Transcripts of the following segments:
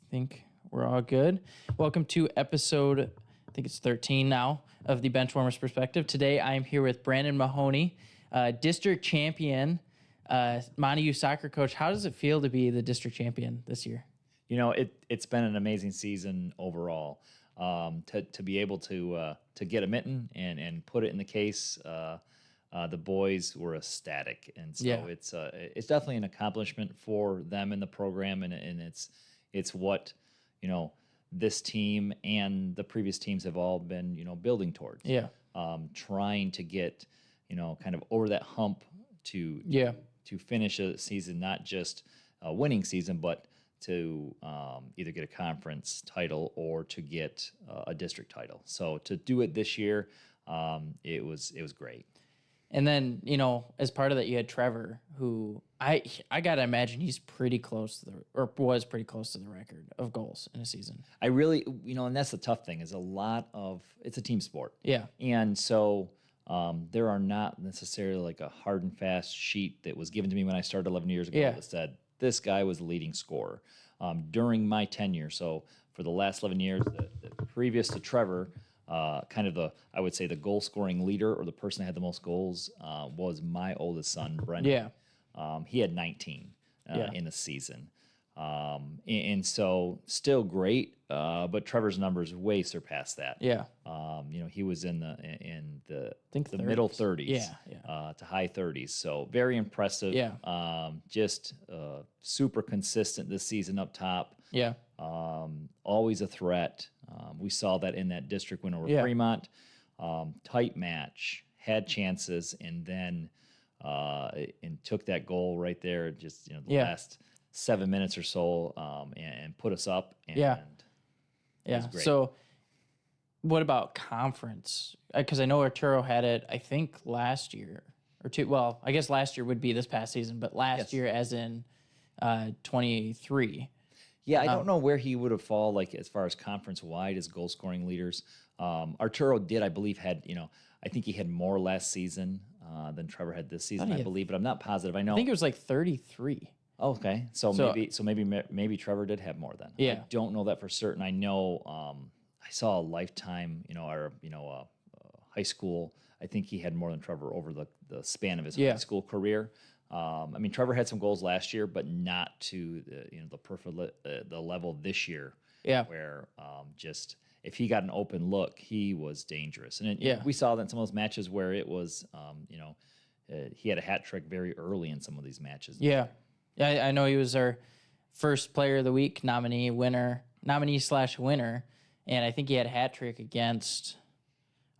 think we're all good. Welcome to episode, I think it's 13 now, of the Benchwarmers Perspective. Today I'm here with Brandon Mahoney, district champion, Mahoney U soccer coach. How does it feel to be the district champion this year? You know, it's been an amazing season overall. To be able to get a Mitten and put it in the case, the boys were ecstatic, and so it's definitely an accomplishment for them in the program, and it's what this team and the previous teams have all been building towards. Trying to get kind of over that hump to finish a season, not just a winning season, but to either get a conference title or to get a district title. So to do it this year, it was great. And then, as part of that, you had Trevor, who I gotta imagine he's pretty close to was pretty close to the record of goals in a season. I really, and that's the tough thing, is it's a team sport. Yeah. And so there are not necessarily like a hard and fast sheet that was given to me when I started 11 years ago that said, this guy was the leading scorer. During my tenure, so for the last 11 years, the previous to Trevor, I would say the goal scoring leader or the person that had the most goals was my oldest son, Brendan. He had 19 in the season. And so still great, but Trevor's numbers way surpassed that. He was in the middle 30s to high 30s. So very impressive. Just super consistent this season up top. Always a threat. We saw that in that district win over Fremont. Tight match, had chances, and then and took that goal right there. Just the last 7 minutes or so, and put us up. And it was great. So, what about conference? Because I know Arturo had it, I think last year or two. Well, I guess last year would be this past season, but last year, as in 23. Yeah, I don't know where he would have fallen, like as far as conference wide as goal scoring leaders. Arturo did, I believe, I think he had more last season than Trevor had this season, I believe, but I'm not positive. I think it was like 33. Okay, so maybe Trevor did have more then. I don't know that for certain. I know I saw a lifetime, high school. I think he had more than Trevor over the span of his high school career. Trevor had some goals last year, but not to the level this year. Where just if he got an open look, he was dangerous. And we saw that in some of those matches where it was, he had a hat trick very early in some of these matches. I know he was our first player of the week nominee/winner, and I think he had a hat trick against.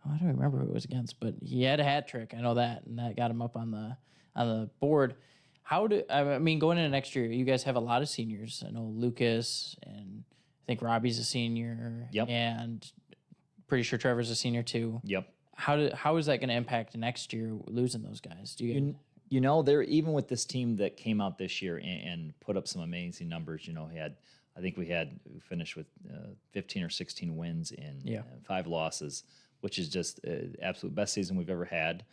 I don't remember who it was against, but he had a hat trick. I know that, and that got him up on the board. Going into next year, you guys have a lot of seniors. I know Lucas, and I think Robbie's a senior. And pretty sure Trevor's a senior too. How is that going to impact next year, losing those guys? They're even with this team that came out this year and put up some amazing numbers. We finished with 15 or 16 wins and 5 losses, which is just the absolute best season we've ever had.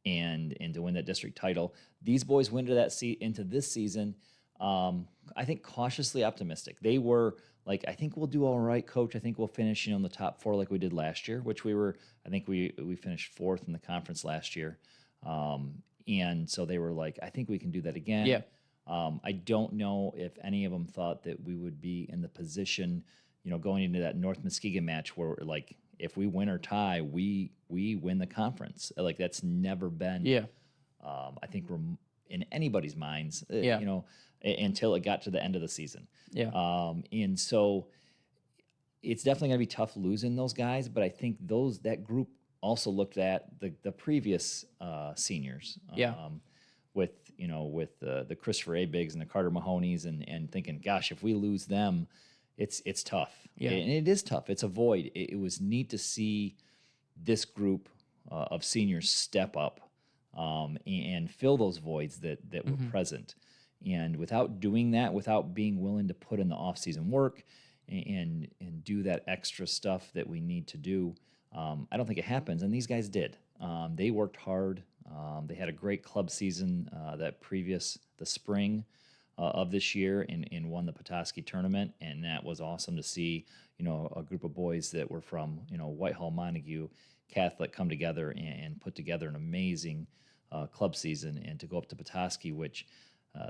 And to win that district title, these boys went into this season. I think cautiously optimistic. They were like, I think we'll do all right, coach. I think we'll finish in the top 4 like we did last year, which we were. I think we finished 4th in the conference last year. And so they were like, I think we can do that again. I don't know if any of them thought that we would be in the position, going into that North Muskegon match where we're like, if we win or tie, we win the conference. Like that's never been. I think we're in anybody's minds. Until it got to the end of the season. And so it's definitely going to be tough losing those guys. But I think that group also looked at the previous seniors. With the Christopher A. Biggs and the Carter Mahoneys and thinking, gosh, if we lose them, it's tough. And it is tough. It's a void. It was neat to see this group of seniors step up and fill those voids that were present. And without doing that, without being willing to put in the off-season work and do that extra stuff that we need to do, I don't think it happens. And these guys did. They worked hard. They had a great club season the spring. of this year and won the Petoskey tournament, and that was awesome to see. A group of boys that were from Whitehall, Montague, Catholic come together and put together an amazing club season, and to go up to Petoskey, which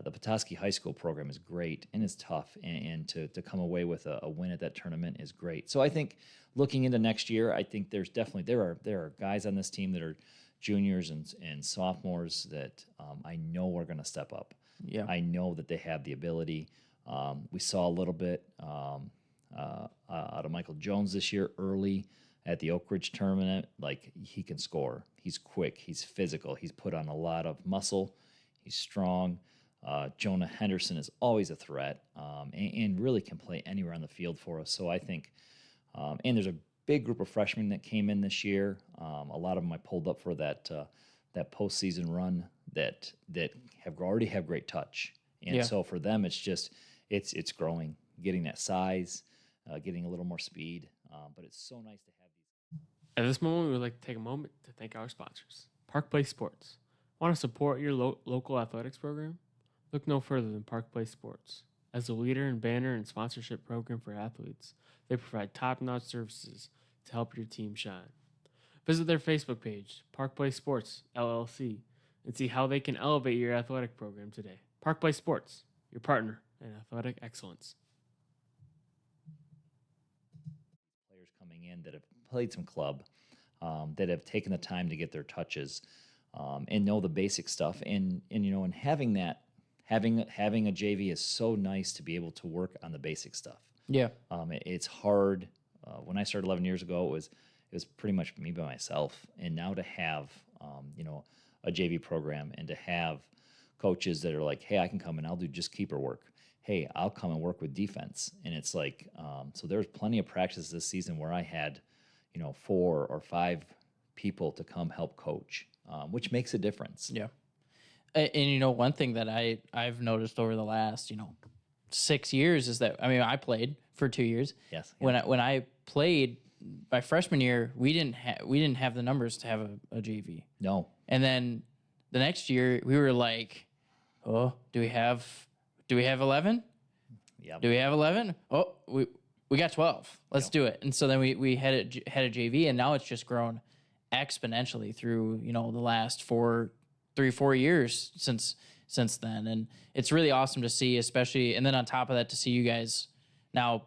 the Petoskey High School program is great and it's tough, and to come away with a win at that tournament is great. So I think looking into next year, I think there's definitely there are guys on this team that are juniors and sophomores that I know are going to step up. Yeah, I know that they have the ability. We saw a little bit out of Michael Jones this year early at the Oak Ridge tournament. Like, he can score. He's quick. He's physical. He's put on a lot of muscle. He's strong. Jonah Henderson is always a threat, and really can play anywhere on the field for us. So I think, and there's a big group of freshmen that came in this year. A lot of them I pulled up for that postseason run that already have great touch, and so for them it's growing, getting that size, getting a little more speed. But it's so nice to have these. At this moment, we would like to take a moment to thank our sponsors. Park Place Sports. Want to support your local athletics program? Look no further than Park Place Sports. As a leader in banner and sponsorship program for athletes, they provide top-notch services to help your team shine. Visit their Facebook page, Park Place Sports, LLC, and see how they can elevate your athletic program today. Park Place Sports, your partner in athletic excellence. Players coming in that have played some club, that have taken the time to get their touches, and know the basic stuff. And having a JV is so nice to be able to work on the basic stuff. Yeah. It's hard. When I started 11 years ago, it was pretty much me by myself. And now to have, a JV program, and to have coaches that are like, hey, I can come and I'll do just keeper work. Hey, I'll come and work with defense. And it's like, so there's plenty of practice this season where I had, 4 or 5 people to come help coach, which makes a difference. Yeah. And one thing that I've noticed over the last 6 years is that I played for 2 years. Yes. When I played my freshman year, we didn't have the numbers to have a JV. No. And then the next year we were like, oh, do we have 11? Yeah. Do we have 11? Oh, we got 12. Let's do it. And so then we had a JV, and now it's just grown exponentially through the last 4 years since then. And it's really awesome to see, especially, and then on top of that, to see you guys now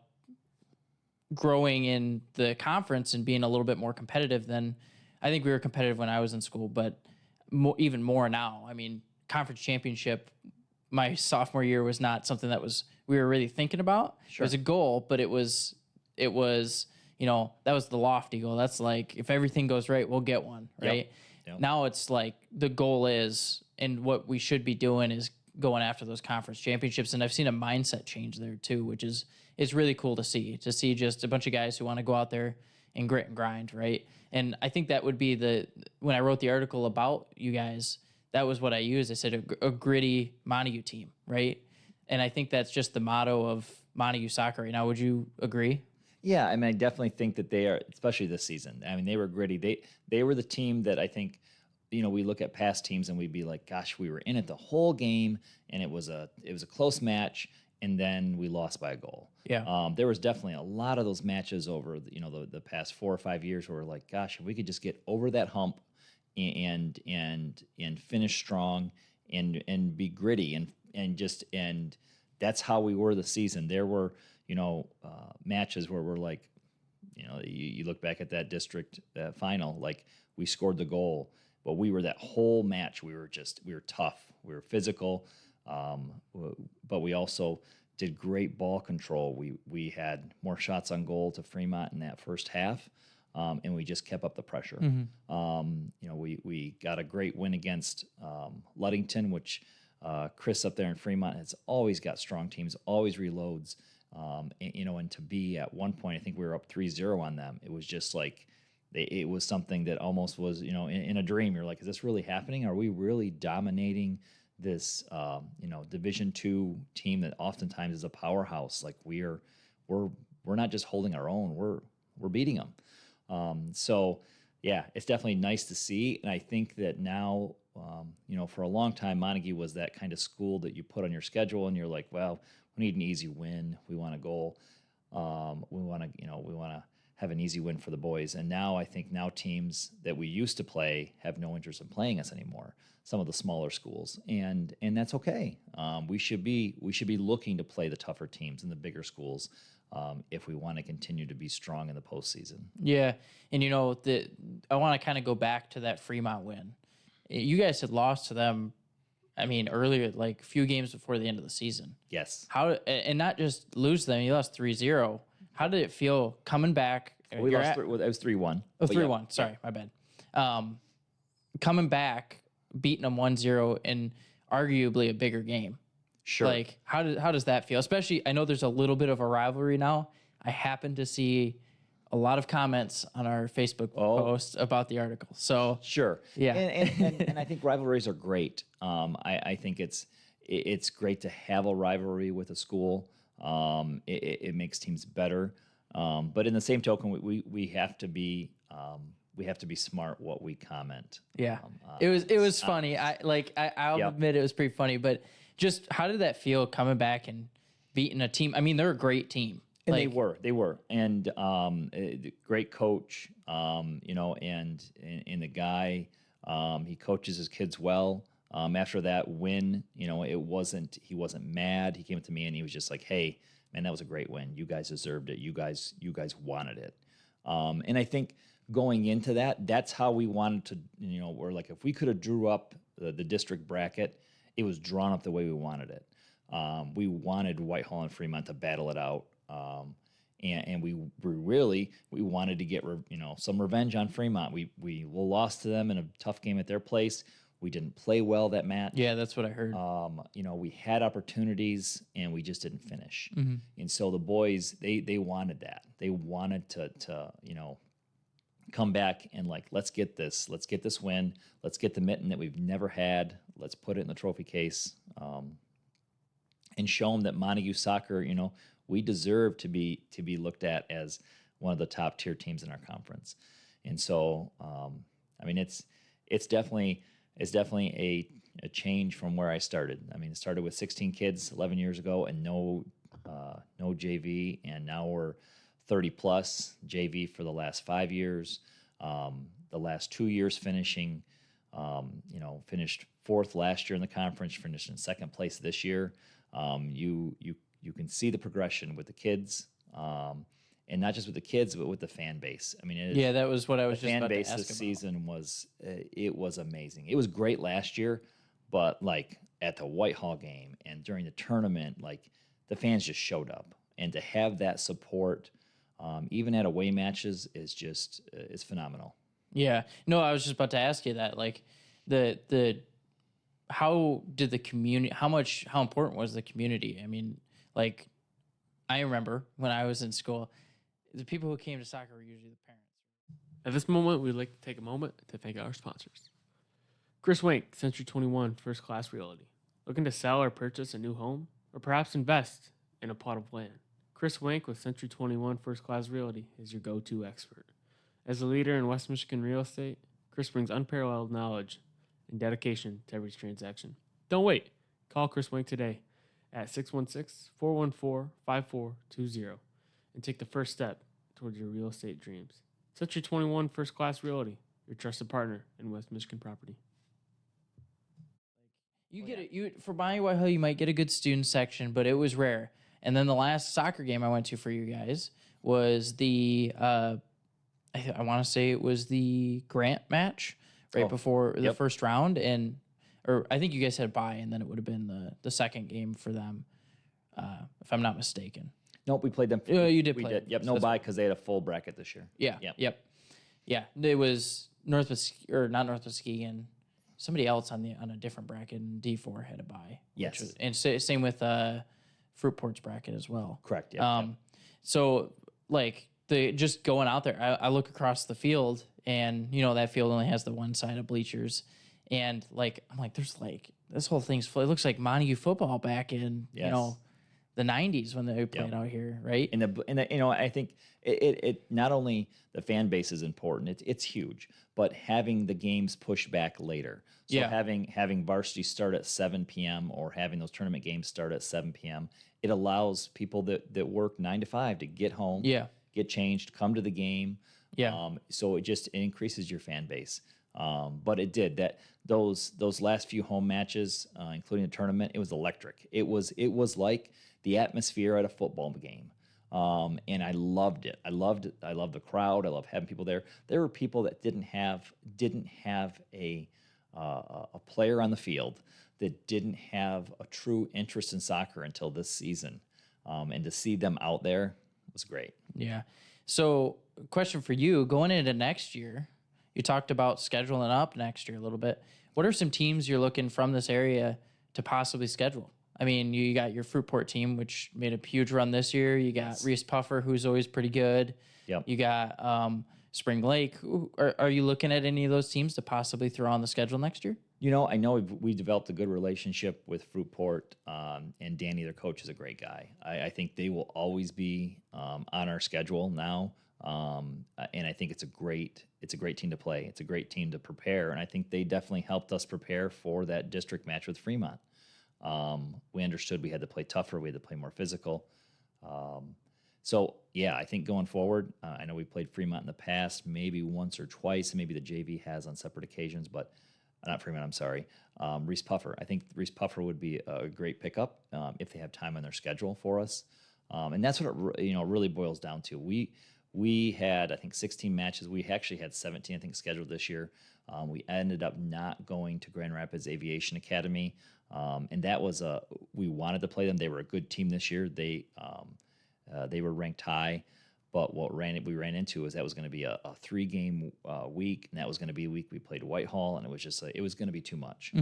growing in the conference and being a little bit more competitive than I think we were competitive when I was in school, but even more now. Conference championship my sophomore year was not something that we were really thinking about. Sure. It was a goal, but it was that was the lofty goal. That's like, if everything goes right, we'll get one, right? Yep. Now it's like the goal is, and what we should be doing is going after those conference championships. And I've seen a mindset change there too, which is really cool to see just a bunch of guys who want to go out there and grit and grind, right? And I think that would be when I wrote the article about you guys, that was what I used. I said a gritty Montague team, right? And I think that's just the motto of Montague soccer right now. Would you agree? Yeah, I definitely think that they are, especially this season. They were gritty. They were the team that I think, we look at past teams and we'd be like, gosh, we were in it the whole game, and it was a close match, and then we lost by a goal. Yeah. There was definitely a lot of those matches over the past 4 or 5 years where we're like, gosh, if we could just get over that hump and finish strong and be gritty and that's how we were this season. There were matches where we're like, you look back at that district final, like we scored the goal, but we were that whole match. We were tough. We were physical, but we also did great ball control. We had more shots on goal to Fremont in that first half, and we just kept up the pressure. Mm-hmm. We got a great win against Ludington, which Chris up there in Fremont has always got strong teams, always reloads. And to be at one point, I think we were up 3-0 on them. It was just like, it was something that almost was, in a dream. You're like, is this really happening? Are we really dominating this, Division II team that oftentimes is a powerhouse? Like we're not just holding our own, we're beating them. So yeah, it's definitely nice to see. And I think that now for a long time, Montague was that kind of school that you put on your schedule, and you're like, well, we need an easy win. We want a goal. We want to have an easy win for the boys. And now I think teams that we used to play have no interest in playing us anymore. Some of the smaller schools, and that's okay. We should be looking to play the tougher teams and the bigger schools if we want to continue to be strong in the postseason. Yeah, and I want to kind of go back to that Fremont win. You guys had lost to them, I mean, earlier, like a few games before the end of the season. Yes. And not just lose them, you lost 3-0. How did it feel coming back? We lost. It was 3-1. Oh, 3-1. Sorry, my bad. Coming back, beating them 1-0 in arguably a bigger game. Sure. Like, how does that feel? Especially, I know there's a little bit of a rivalry now. I happen to see a lot of comments on our Facebook post about the article. So sure. Yeah. And I think rivalries are great. I think it's great to have a rivalry with a school. It makes teams better. But in the same token, we have to be smart what we comment. Yeah. It was funny. I'll admit it was pretty funny, but just how did that feel coming back and beating a team? I mean, they're a great team. And they were, and great coach, and the guy, he coaches his kids well. After that win, he wasn't mad. He came up to me and he was just like, "Hey, man, that was a great win. You guys deserved it. You guys wanted it." And I think going into that, that's how we wanted to. We're like, if we could have drew up the district bracket, it was drawn up the way we wanted it. We wanted Whitehall and Fremont to battle it out. And we wanted to get some revenge on Fremont. We lost to them in a tough game at their place. We didn't play well that match. Yeah, that's what I heard. We had opportunities and we just didn't finish. Mm-hmm. And so the boys, they wanted that. They wanted to come back and let's get this win. Let's get the Mitten that we've never had. Let's put it in the trophy case. And show them that Montague soccer, we deserve to be looked at as one of the top tier teams in our conference. And so, it's definitely a change from where I started. I mean, it started with 16 kids 11 years ago and no JV, and now we're 30 plus JV for the last 5 years. The last 2 years finished fourth last year in the conference, finished in second place this year. You can see the progression with the kids, and not just with the kids, but with the fan base. I mean, that was what I was just about to ask about. The fan base this season was amazing. It was great last year, but at the Whitehall game and during the tournament, the fans just showed up, and to have that support, even at away matches, is phenomenal. Yeah, no, I was just about to ask you that. How did the community? How important was the community? I mean, I remember when I was in school, the people who came to soccer were usually the parents. At this moment, we'd like to take a moment to thank our sponsors. Chris Wank, Century 21 First Class Realty. Looking to sell or purchase a new home? Or perhaps invest in a plot of land? Chris Wank with Century 21 First Class Realty is your go-to expert. As a leader in West Michigan real estate, Chris brings unparalleled knowledge and dedication to every transaction. Don't wait. Call Chris Wank today at 616-414-5420 and take the first step towards your real estate dreams. Century 21 First Class Realty, your trusted partner in West Michigan property. For buying Whitehall, you might get a good student section, but it was rare. And then the last soccer game I went to for you guys was the I want to say it was the Grant match before the first round, or I think you guys had a bye, and then it would have been the second game for them, if I'm not mistaken. Nope, we played them. You did. We did. Yep, no bye because they had a full bracket this year. Yeah. Yep. Yeah, it was not North Muskegon. Somebody else on a different bracket in D4 had a bye. Yes, and same with Fruitport's bracket as well. Correct. Yeah. So just going out there, I look across the field, and that field only has the one side of bleachers, and I'm like, there's this whole thing's full. It looks like Montague football back in the the 90s when they played out here, right? And I think it not only the fan base is important, it's huge, but having the games pushed back later. So having varsity start at 7 p.m. or having those tournament games start at 7 p.m., it allows people that work 9 to 5 to get home, get changed, come to the game. So it just increases your fan base. But it did that. Those last few home matches, including the tournament, it was electric. It was like the atmosphere at a football game. And I loved it. I loved the crowd. I loved having people there. There were people that didn't have a player on the field, that didn't have a true interest in soccer until this season. And to see them out there was great. Yeah. So, question for you, going into next year, you talked about scheduling up next year a little bit. What are some teams you're looking from this area to possibly schedule? I mean, you got your Fruitport team, which made a huge run this year. You got Reese Puffer, who's always pretty good. Yep. You got Spring Lake. Are you looking at any of those teams to possibly throw on the schedule next year? I know we developed a good relationship with Fruitport, and Danny, their coach, is a great guy. I think they will always be on our schedule now, and I think it's a great team to play. It's a great team to prepare, and I think they definitely helped us prepare for that district match with Fremont. We understood we had to play tougher, we had to play more physical. So yeah, I think going forward, I know we played Fremont in the past, maybe once or twice, maybe the JV has on separate occasions, but not Fremont, I'm sorry. Reese Puffer. I think Reese Puffer would be a great pickup if they have time on their schedule for us. And that's what it really boils down to. We had, I think, 16 matches. We actually had 17, I think, scheduled this year. We ended up not going to Grand Rapids Aviation Academy, and that was we wanted to play them. They were a good team this year. They were ranked high. But what we ran into is that was going to be a 3-game week, and that was going to be a week we played Whitehall, and it was just it was going to be too much.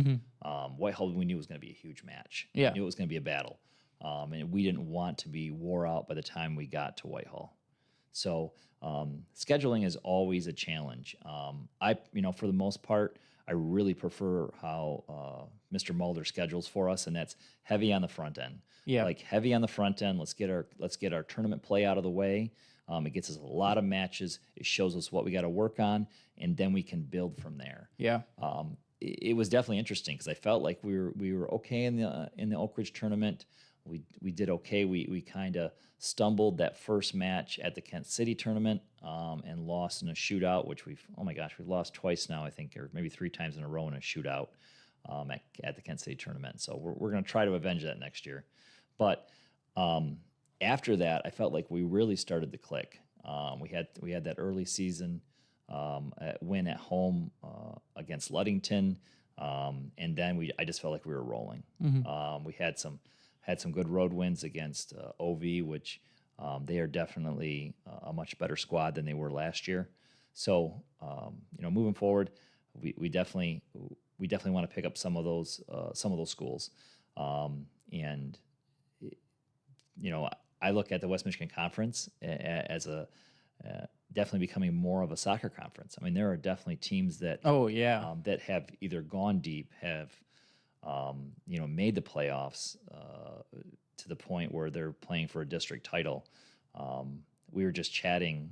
Whitehall, we knew was going to be a huge match. Yeah. We knew it was going to be a battle, and we didn't want to be wore out by the time we got to Whitehall. So scheduling is always a challenge. For the most part, I really prefer how Mr. Mulder schedules for us, and that's heavy on the front end. Yeah, like heavy on the front end. Let's get our tournament play out of the way. It gets us a lot of matches. It shows us what we got to work on, and then we can build from there. Yeah. It was definitely interesting because I felt like we were okay in the Oak Ridge tournament. We did okay. We kind of stumbled that first match at the Kent City tournament and lost in a shootout, which we've lost twice now, I think, or maybe 3 times in a row in a shootout at the Kent City tournament. So we're going to try to avenge that next year. But after that, I felt like we really started to click. We had that early season win at home against Ludington, and then I just felt like we were rolling. We had some good road wins against OV, which they are definitely a much better squad than they were last year. So moving forward, we definitely want to pick up some of those schools, and I look at the West Michigan Conference as definitely becoming more of a soccer conference. I mean, there are definitely teams that that have either gone deep, have made the playoffs to the point where they're playing for a district title. We were just chatting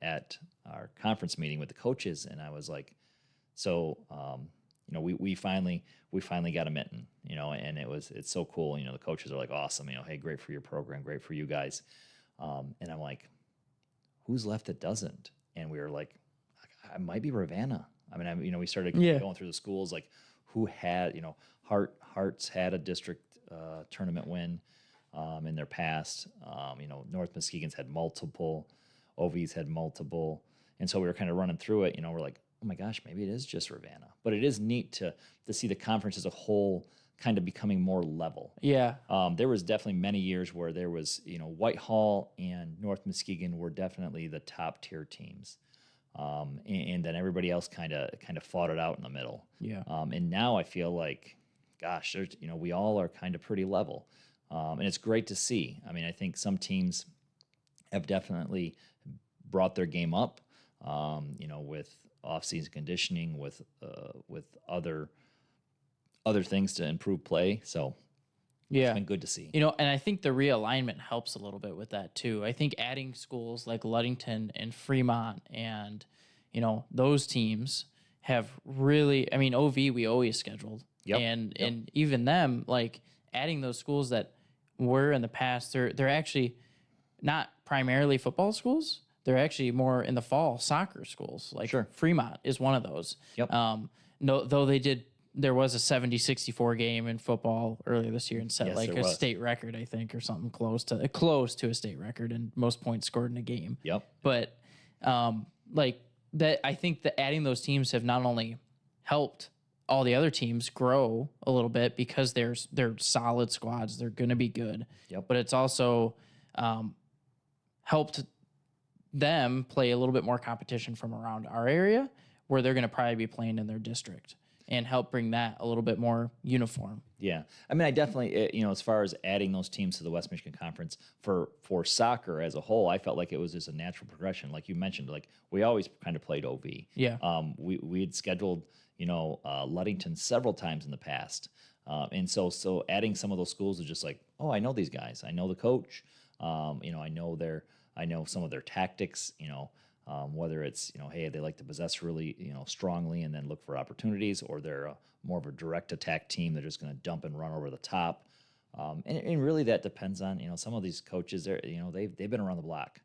at our conference meeting with the coaches, and I was like, so we finally got a Mitten, and it's so cool. The coaches are like, awesome, hey, great for your program, great for you guys. And I'm like, who's left that doesn't? And we were like, I might be Ravenna. I mean, we started going through the schools, like who had, Hearts had a district tournament win in their past. North Muskegon's had multiple, OV's had multiple. And so we were kind of running through it, we're like, oh my gosh, maybe it is just Ravenna. But it is neat to see the conference as a whole kind of becoming more level. Yeah. There was definitely many years where there was, Whitehall and North Muskegon were definitely the top tier teams. And then everybody else kind of fought it out in the middle. Yeah. And now I feel like, gosh, there's, we all are kind of pretty level. And it's great to see. I mean, I think some teams have definitely brought their game up, with off-season conditioning, with other things to improve play. So Yeah. It's been good to see. And I think the realignment helps a little bit with that too. I think adding schools like Ludington and Fremont and, those teams have really, OV we always scheduled. Yep. And even them, like adding those schools that were in the past, they're actually not primarily football schools. They're actually more in the fall soccer schools. Like Fremont is one of those. Yep. No, though there was a 70-64 game in football earlier this year and set a state record, I think, or something close to a state record and most points scored in a game. Yep. But I think that adding those teams have not only helped all the other teams grow a little bit because they're solid squads, they're going to be good. Yep. But it's also helped them play a little bit more competition from around our area where they're going to probably be playing in their district and help bring that a little bit more uniform. Yeah. I definitely, as far as adding those teams to the West Michigan Conference for soccer as a whole, I felt like it was just a natural progression. Like you mentioned, like we always kind of played OV. Yeah. We had scheduled, Ludington several times in the past. And so adding some of those schools is just like, oh, I know these guys. I know the coach. I know some of their tactics, whether it's, hey, they like to possess really, strongly and then look for opportunities, or they're more of a direct attack team. They're just going to dump and run over the top. And really that depends on, some of these coaches, they've been around the block.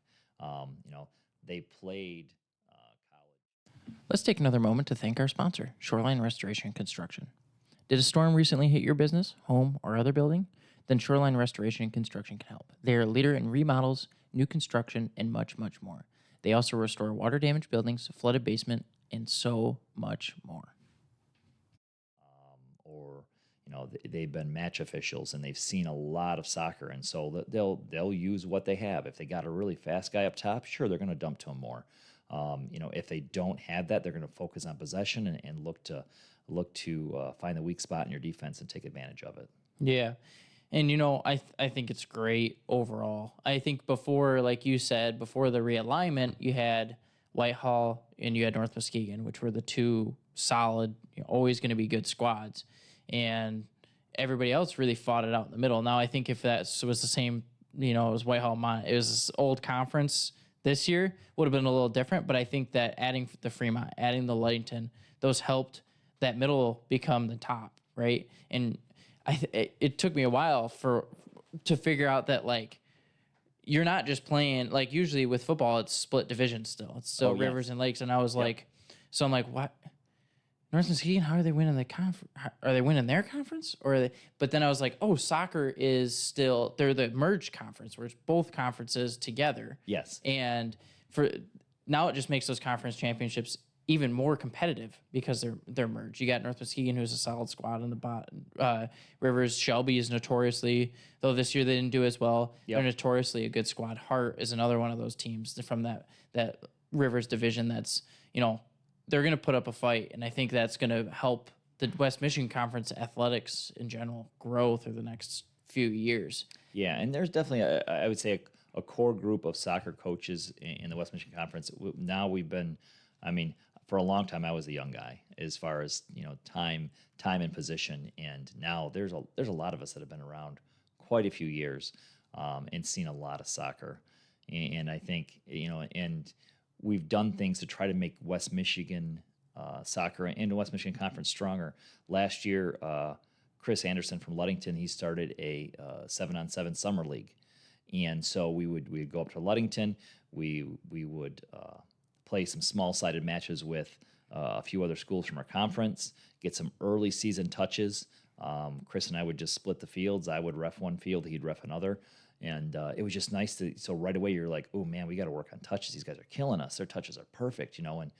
They played college. Let's take another moment to thank our sponsor, Shoreline Restoration and Construction. Did a storm recently hit your business, home, or other building? Then Shoreline Restoration and Construction can help. They are a leader in remodels, new construction, and much, much more. They also restore water-damaged buildings, flooded basement, and so much more. They've been match officials and they've seen a lot of soccer, and so they'll use what they have. If they got a really fast guy up top, sure, they're going to dump to him more. If they don't have that, they're going to focus on possession and look to find the weak spot in your defense and take advantage of it. Yeah. And, I think it's great overall. I think before, like you said, before the realignment, you had Whitehall and you had North Muskegon, which were the two solid, always going to be good squads. And everybody else really fought it out in the middle. Now, I think if that was the same, it was Whitehall, it was this old conference this year, would have been a little different. But I think that adding the Fremont, adding the Ludington, those helped that middle become the top, right? And it took me a while to figure out that, like, you're not just playing, like, usually with football, it's split division still. It's still rivers and lakes. And I was like, so I'm like, what? North Muskegon, how are they winning the conference? Are they winning their conference? Or are they? But then I was like, oh, soccer is still, they're the merged conference where it's both conferences together. Yes. And now it just makes those conference championships even more competitive because they're merged. You got North Muskegon, who's a solid squad on the bottom. Rivers, Shelby is notoriously, though this year they didn't do as well, they're notoriously a good squad. Hart is another one of those teams from that Rivers division that's, they're going to put up a fight, and I think that's going to help the West Michigan Conference athletics in general grow through the next few years. Yeah, and there's definitely, I would say, a core group of soccer coaches in the West Michigan Conference. Now we've been, for a long time, I was the young guy as far as time and position, and now there's a lot of us that have been around quite a few years and seen a lot of soccer, and I think and we've done things to try to make West Michigan soccer and the West Michigan Conference stronger. Last year, Chris Anderson from Ludington, he started a 7-on-7 summer league, and so we'd go up to Ludington, we would play some small-sided matches with a few other schools from our conference, get some early season touches. Chris and I would just split the fields. I would ref one field, he'd ref another. And it was just nice so right away you're like, oh man, we got to work on touches. These guys are killing us. Their touches are perfect, and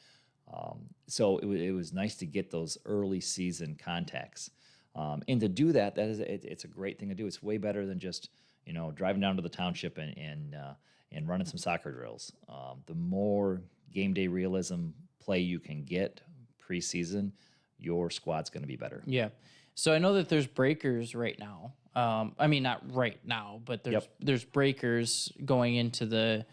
so it was nice to get those early season contacts. And to do it's a great thing to do. It's way better than just, driving down to the township and running some soccer drills. The more game day realism play you can get preseason, your squad's going to be better. Yeah. So I know that there's breakers right now. Not right now, but there's breakers going into the,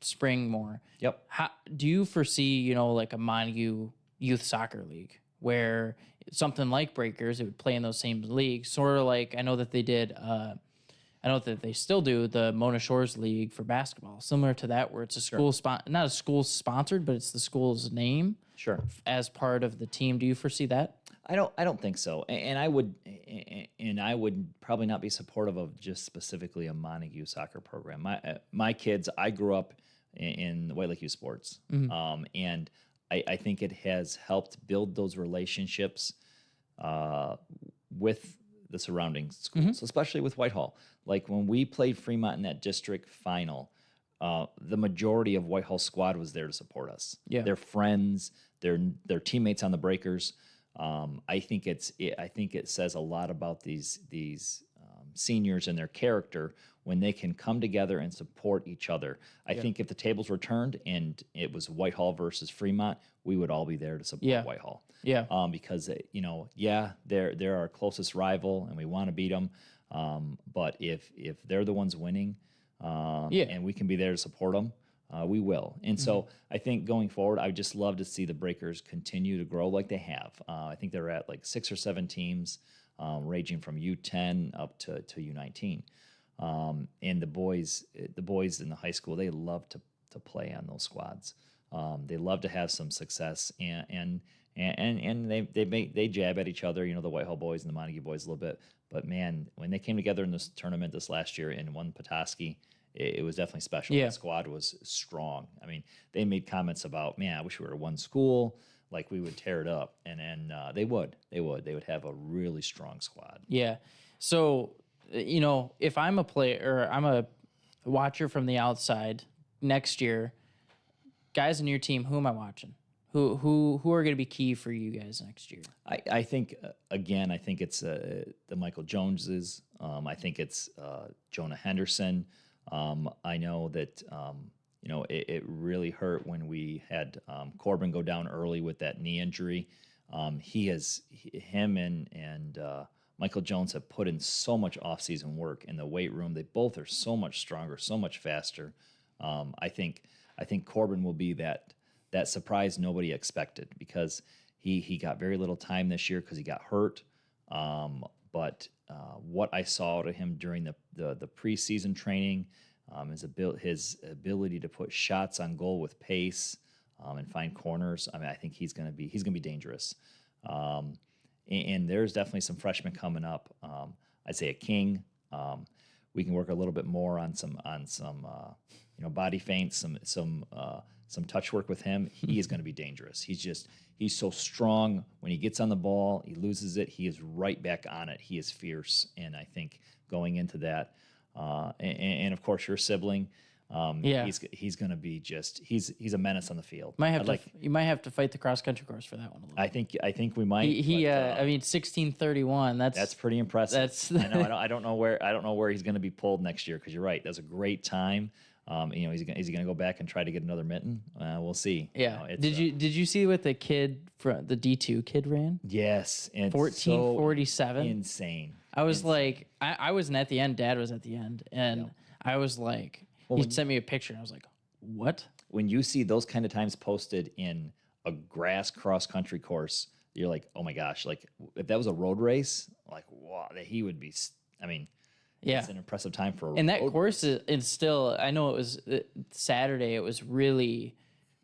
spring more. Yep. How do you foresee, like a Montague youth soccer league where something like Breakers, it would play in those same leagues. Sort of like I know that they did. I know that they still do the Mona Shores League for basketball, similar to that, where it's a school not a school sponsored, but it's the school's name as part of the team. Do you foresee that? I don't think so, and I would probably not be supportive of just specifically a Montague soccer program. My kids, I grew up in White Lake Youth Sports, and I think it has helped build those relationships with the surrounding schools, especially with Whitehall. Like when we played Fremont in that district final, the majority of Whitehall's squad was there to support us. Yeah. Their friends, their teammates on the Breakers. I think it says a lot about these seniors and their character when they can come together and support each other. I think if the tables were turned and it was Whitehall versus Fremont, we would all be there to support Whitehall. Yeah. Because they're our closest rival and we want to beat them. But if they're the ones winning, and we can be there to support them, we will. And so I think going forward, I would just love to see the Breakers continue to grow like they have. I think they're at like 6 or 7 teams, ranging from U10 up to U19. And the boys in the high school, they love to play on those squads. They love to have some success, and they jab at each other, the Whitehall boys and the Montague boys a little bit. But man, when they came together in this tournament this last year and won Petoskey, it was definitely special. Yeah. The squad was strong. I mean, they made comments about, man, I wish we were one school. Like we would tear it up, and they would have a really strong squad. Yeah. So, if I'm a player or I'm a watcher from the outside next year, guys in your team, who am I watching? Who are going to be key for you guys next year? I think again, I think it's the Michael Joneses. I think it's Jonah Henderson. I know that it really hurt when we had Corbin go down early with that knee injury. Him and Michael Jones have put in so much off-season work in the weight room. They both are so much stronger, so much faster. I think Corbin will be that surprise nobody expected because he got very little time this year because he got hurt. But what I saw out of him during the preseason training, his ability to put shots on goal with pace and find corners. I mean, I think he's gonna be dangerous. And there's definitely some freshmen coming up. Isaiah King. We can work a little bit more on some body feints, some touch work with him. He is going to be dangerous. He's so strong. When he gets on the ball, he loses it. He is right back on it. He is fierce. And I think going into that, and of course your sibling, he's going to be he's a menace on the field. You might have to fight the cross country course for that one a little bit. I think we might. I mean 16:31. That's pretty impressive. I don't know where he's going to be pulled next year because you're right. That's a great time. Is he going to go back and try to get another Mitten? We'll see. Yeah. Did you see what the kid from the D2 kid ran? Yes. 14:47. Insane. I was like, I wasn't at the end. Dad was at the end, and I was like, he sent me a picture, and I was like, what? When you see those kind of times posted in a grass cross country course, you're like, oh my gosh! Like if that was a road race, like wow, he would be. I mean. Yeah, it's an impressive time for and that course is still. I know it was Saturday. It was really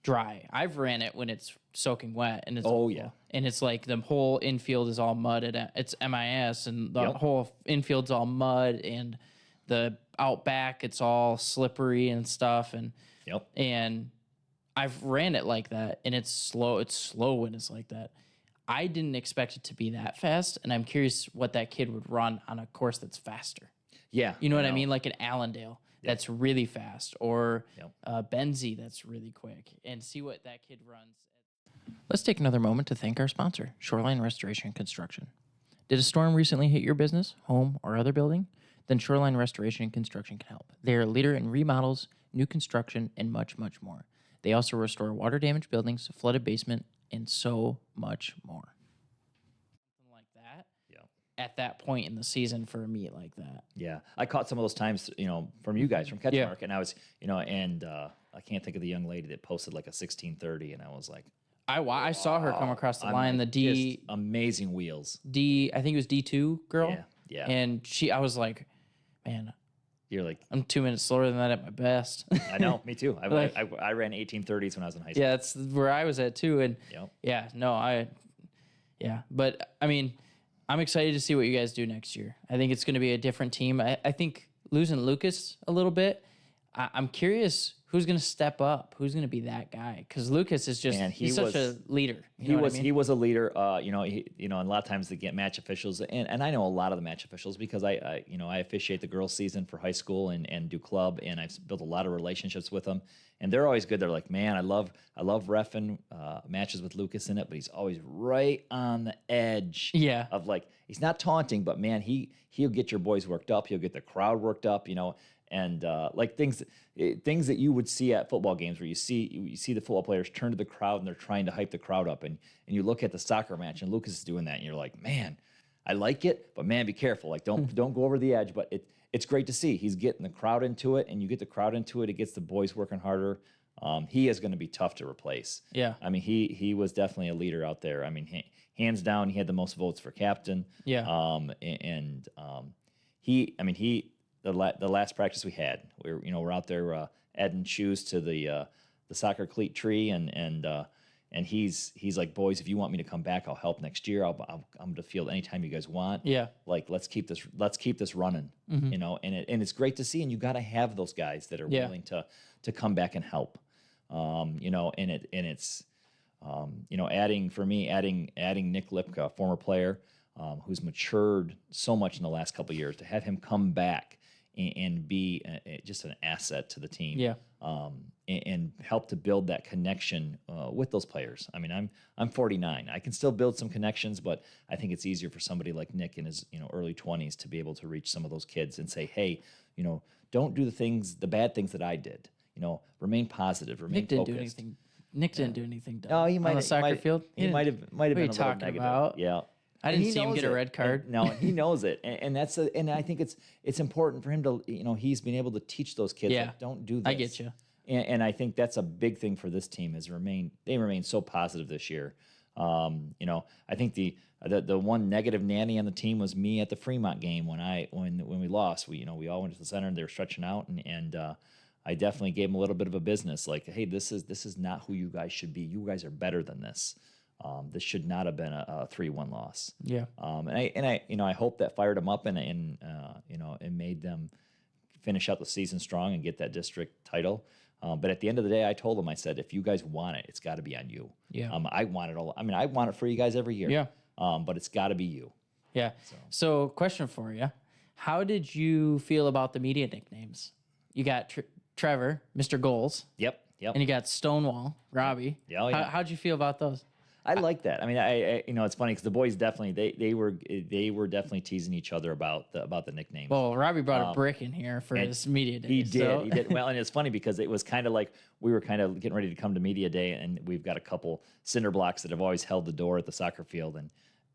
dry. I've ran it when it's soaking wet, and it's and it's like the whole infield is all mud. It's MIS, and the whole infield's all mud, and the out back it's all slippery and stuff. And I've ran it like that, and it's slow. It's slow when it's like that. I didn't expect it to be that fast, and I'm curious what that kid would run on a course that's faster. Yeah. You know what I mean? Like an Allendale that's really fast, or Benzie that's really quick, and see what that kid runs. Let's take another moment to thank our sponsor, Shoreline Restoration and Construction. Did a storm recently hit your business, home, or other building? Then Shoreline Restoration and Construction can help. They are a leader in remodels, new construction, and much, much more. They also restore water-damaged buildings, flooded basement, and so much more. Something like that. At that point in the season for a meet like that. Yeah. I caught some of those times, from you guys, from Catchmark, and I was, I can't think of the young lady that posted like a 16:30, and I was like, I saw her come across the line. The just amazing wheels. I think it was D2 girl. Yeah. And I was like, man, you're like, I'm 2 minutes slower than that at my best. I know, me too. I ran 1830s when I was in high school. Yeah, that's where I was at too. And but I mean, I'm excited to see what you guys do next year. I think it's going to be a different team. I think losing Lucas a little bit, I'm curious who's going to step up, who's going to be that guy. Because Lucas is just, he's such a leader. He was a leader. And a lot of times they get match officials, and I know a lot of the match officials because I officiate the girls' season for high school and do club, and I've built a lot of relationships with them, and they're always good. They're like, man, I love reffing matches with Lucas in it, but he's always right on the edge. Yeah. Of like, he's not taunting, but man, he'll get your boys worked up. He'll get the crowd worked up. And like things that you would see at football games where you see the football players turn to the crowd and they're trying to hype the crowd up, and you look at the soccer match and Lucas is doing that, and you're like, man, I like it, but man, be careful, like don't go over the edge. But it's great to see he's getting the crowd into it, and you get the crowd into it, it gets the boys working harder. He is going to be tough to replace. Yeah, I mean he was definitely a leader out there. I mean hands down, he had the most votes for captain. Yeah, the last practice we had, we're out there adding shoes to the soccer cleat tree, and he's like, boys, if you want me to come back, I'll help next year. I'm to field anytime you guys want. Yeah, like let's keep this running. And it's great to see, and you got to have those guys that are willing to come back and help. It's adding Nick Lipka, former player, who's matured so much in the last couple of years, to have him come back and be just an asset to the team. Yeah. And help to build that connection with those players. I mean, I'm 49. I can still build some connections, but I think it's easier for somebody like Nick in his early 20s to be able to reach some of those kids and say, hey, don't do the bad things that I did. Remain positive. Remain focused. Nick didn't do anything dumb. No, he might on the soccer field. He might have been a little negative. About? Yeah. I didn't see him get a red card. He knows it, and I think it's important for him to, he's been able to teach those kids, like, don't do this. I get you, and I think that's a big thing for this team they remain so positive this year. I think the one negative nanny on the team was me at the Fremont game when we lost. We all went to the center and they were stretching out, and I definitely gave them a little bit of a business, like, hey, this is not who you guys should be. You guys are better than this. This should not have been a 3-1 loss. Yeah. I hope that fired them up and made them finish out the season strong and get that district title. But at the end of the day, I told them, I said, if you guys want it, it's got to be on you. Yeah. I want it all. I mean, I want it for you guys every year. Yeah. But it's got to be you. Yeah. So question for you. How did you feel about the media nicknames? You got Trevor, Mr. Goals. Yep. And you got Stonewall, Robbie. Yeah. How'd you feel about those? I like that. I mean, I it's funny because the boys definitely they were definitely teasing each other about the nicknames. Well, Robbie brought a brick in here for his media day. He did. Well, and it's funny because it was kind of like we were kind of getting ready to come to media day, and we've got a couple cinder blocks that have always held the door at the soccer field,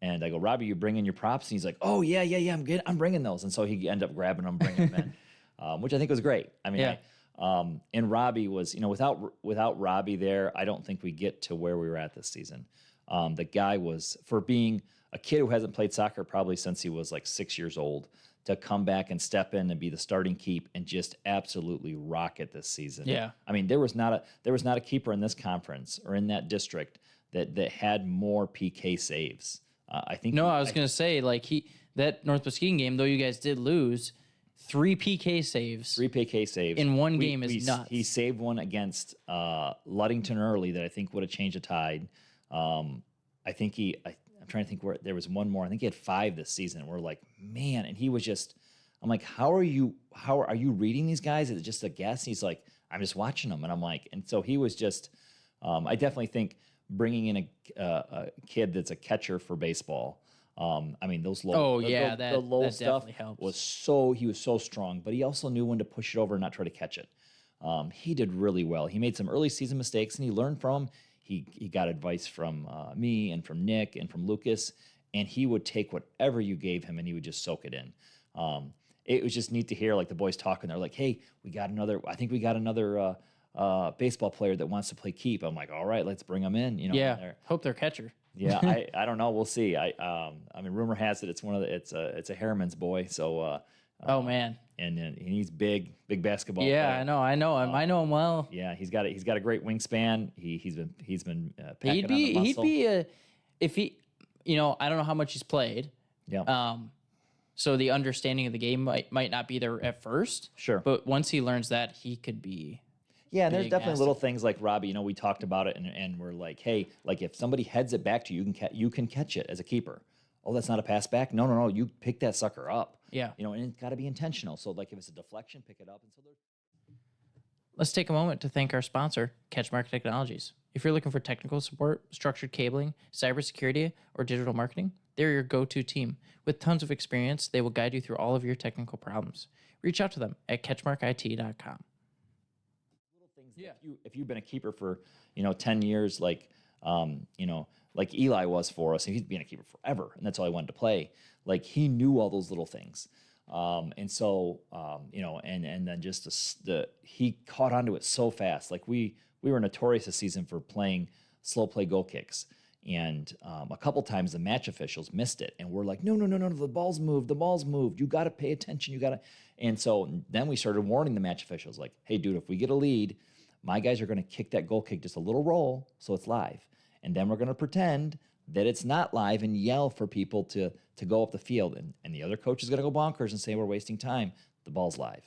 and I go, Robbie, you bringing your props? And he's like, oh yeah, I'm good. I'm bringing those, and so he ended up grabbing them, bringing them in, which I think was great. I mean, yeah. And Robbie was, without Robbie there, I don't think we get to where we were at this season. The guy was, for being a kid who hasn't played soccer probably since he was like 6 years old, to come back and step in and be the starting keep and just absolutely rock it this season. Yeah. I mean, there was not a keeper in this conference or in that district that had more PK saves. I think. No, I was going to say, like, that North Muskegon game, though you guys did lose, 3 PK saves. 3 PK saves. In one game is nuts. He saved one against Ludington early that I think would have changed the tide. I'm trying to think where there was one more. I think he had 5 this season. We're like, man, and he was just, I'm like, how are you reading these guys? Is it just a guess? He's like, I'm just watching them. And I'm like, and so he was just, I definitely think bringing in a kid that's a catcher for baseball. I mean, those low, the low stuff he was so strong, but he also knew when to push it over and not try to catch it. He did really well. He made some early season mistakes and he learned from them. He got advice from me and from Nick and from Lucas, and he would take whatever you gave him and he would just soak it in. It was just neat to hear, like, the boys talking. They're like, hey, I think we got another baseball player that wants to play keep. I'm like, all right, let's bring him in. Yeah. Hope they're catcher. Yeah, I don't know. We'll see. I mean, rumor has it it's it's a Harriman's boy. So Oh man. and he's big basketball Yeah, player. I know him. I know him well. Yeah, he's got a great wingspan. He's been packing He'd on the muscle. be a if he, I don't know how much he's played. Yeah. So the understanding of the game might not be there at first. Sure. But once he learns that, he could be. Yeah, and there's big definitely asset. little things like Robbie. We talked about it, and we're like, hey, like if somebody heads it back to you, you can catch it as a keeper. Oh, that's not a pass back. No, you pick that sucker up. Yeah. And it's got to be intentional. So like if it's a deflection, pick it up. And so there's. Let's take a moment to thank our sponsor, Catchmark Technologies. If you're looking for technical support, structured cabling, cybersecurity, or digital marketing, they're your go-to team. With tons of experience, they will guide you through all of your technical problems. Reach out to them at catchmarkit.com. Yeah. If you've been a keeper for 10 years, like like Eli was for us, and he's been a keeper forever, and that's all he wanted to play. Like he knew all those little things, and so and then just he caught onto it so fast. Like we were notorious this season for playing slow play goal kicks, and a couple times the match officials missed it, and we're like, no, the ball's moved, you got to pay attention, and so then we started warning the match officials, like, hey, dude, if we get a lead, my guys are going to kick that goal kick just a little roll so it's live. And then we're going to pretend that it's not live and yell for people to go up the field. And the other coach is going to go bonkers and say we're wasting time. The ball's live.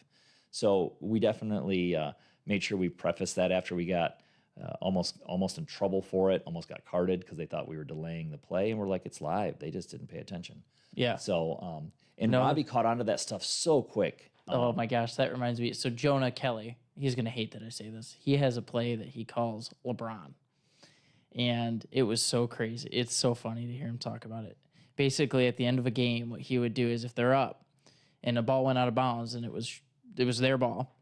So we definitely made sure we prefaced that after we got almost in trouble for it, almost got carded because they thought we were delaying the play. And we're like, it's live. They just didn't pay attention. Yeah. So, Robbie caught onto that stuff so quick. Oh my gosh, that reminds me. So Jonah Kelly, he's going to hate that I say this. He has a play that he calls LeBron. And it was so crazy. It's so funny to hear him talk about it. Basically, at the end of a game, what he would do is if they're up and a ball went out of bounds and it was their ball,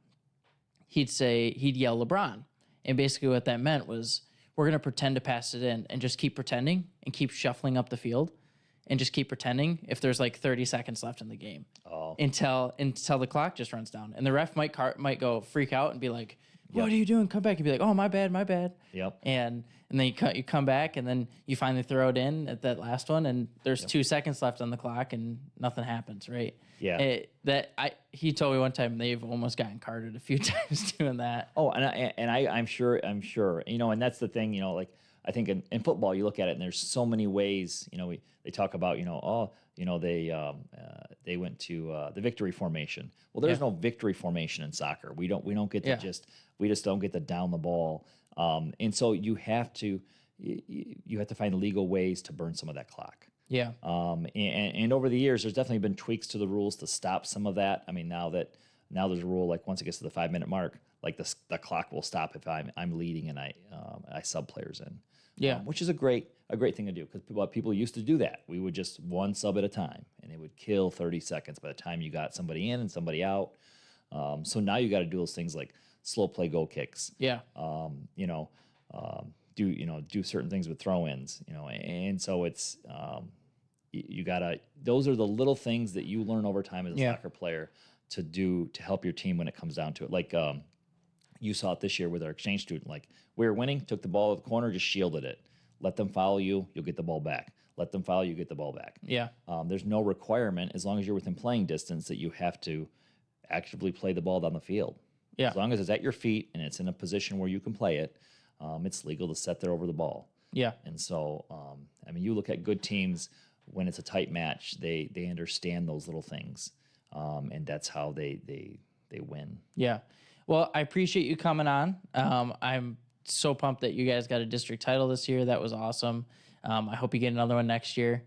he'd yell LeBron. And basically what that meant was we're going to pretend to pass it in and just keep pretending and keep shuffling up the field and just keep pretending if there's like 30 seconds left in the game. Oh. Until the clock just runs down. And the ref might go freak out and be like, what are you doing? Come back. You'd be like, oh, my bad. Yep. And then you come back and then you finally throw it in at that last one and there's 2 seconds left on the clock and nothing happens, right? Yeah. He told me one time they've almost gotten carded a few times doing that. Oh, I'm sure, and that's the thing, like I think in football you look at it and there's so many ways, they talk about, they went to the victory formation. Well, there's no victory formation in soccer. We don't get to we just don't get to down the ball. And so you have to find legal ways to burn some of that clock. Yeah. And over the years, there's definitely been tweaks to the rules to stop some of that. I mean, now there's a rule like once it gets to the 5-minute mark, like the clock will stop if I'm leading and I sub players in. Yeah. Which is a great thing to do because people used to do that. We would just one sub at a time, and it would kill 30 seconds by the time you got somebody in and somebody out. So now you got to do those things like slow play goal kicks. Yeah. Do certain things with throw-ins. And so it's you gotta. Those are the little things that you learn over time as a soccer player to do to help your team when it comes down to it. Like you saw it this year with our exchange student. Like we were winning, took the ball at the corner, just shielded it. Let them foul you, you'll get the ball back. Let them foul you, get the ball back. Yeah. There's no requirement, as long as you're within playing distance, that you have to actively play the ball down the field. Yeah. As long as it's at your feet and it's in a position where you can play it, it's legal to set there over the ball. Yeah. And so, you look at good teams when it's a tight match, they understand those little things, and that's how they win. Yeah. Well, I appreciate you coming on. I'm so pumped that you guys got a district title this year. That was awesome. I hope you get another one next year.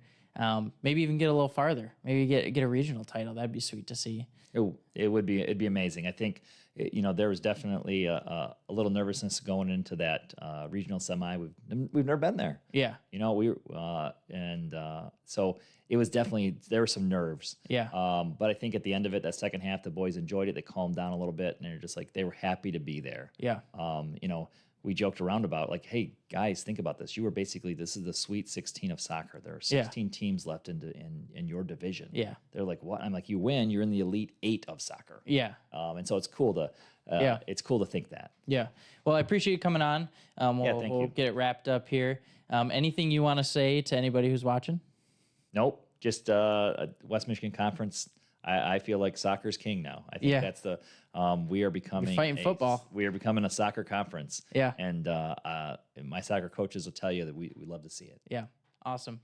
Maybe even get a little farther. Maybe get a regional title. That'd be sweet to see. It'd be amazing. I think there was definitely a little nervousness going into that regional semi. We've never been there. Yeah. So it was definitely, there were some nerves. Yeah. But I think at the end of it, that second half, the boys enjoyed it. They calmed down a little bit, and they're just like, they were happy to be there. Yeah. we joked around about like, hey guys, think about this. This is the Sweet 16 of soccer. There are 16 teams left in your division. Yeah. They're like, what? I'm like, you win, you're in the Elite 8 of soccer. Yeah. And so it's cool to think that. Yeah. Well, I appreciate you coming on. We'll get it wrapped up here. Anything you want to say to anybody who's watching? Nope. Just West Michigan Conference. I feel like soccer's king now. I think that's we are becoming football. We are becoming a soccer conference. Yeah. And my soccer coaches will tell you that we love to see it. Yeah. Awesome.